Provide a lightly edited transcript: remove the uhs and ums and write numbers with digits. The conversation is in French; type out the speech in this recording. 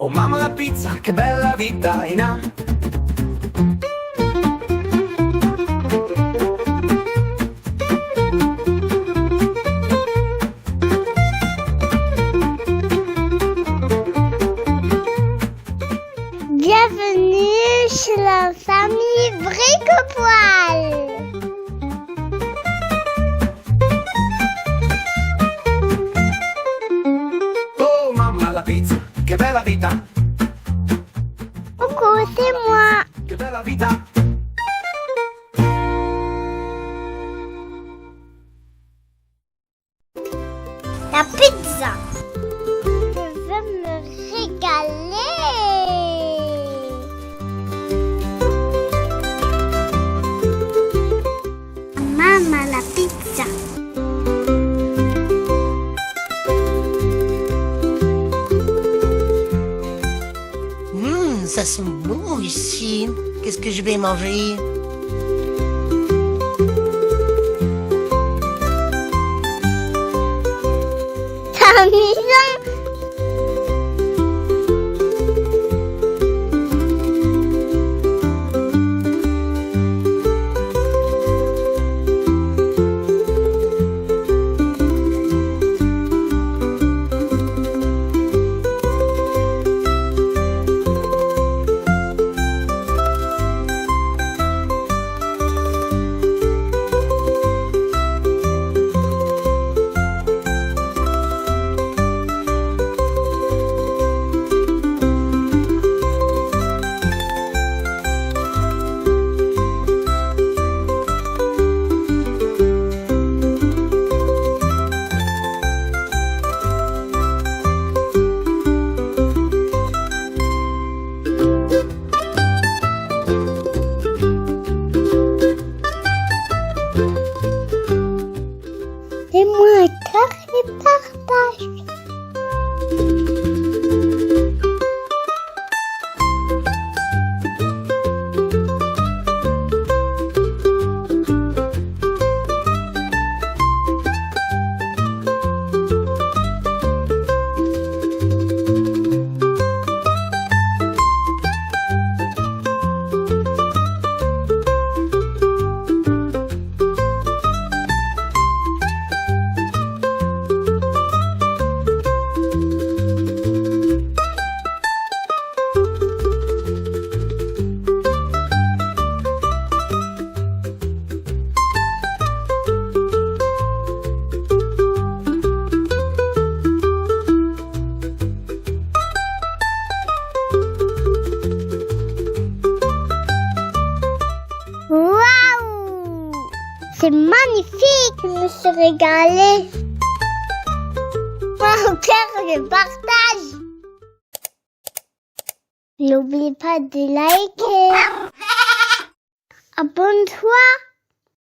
Oh mamma la pizza, che bella vita in ha. Bienvenue chez la famille Bricopoil. Oh mamma la pizza, che bella vita. Coucou, c'est moi. Che bella vita. La pizza. Je veux me régaler. Maman, la pizza. Ça sent bon ici. Qu'est-ce que je vais manger? C'est amusant. Fais-moi un cœur et partage. Waouh! C'est magnifique! Je me suis régalée. Mon cœur le partage. N'oublie pas de liker. Abonne-toi.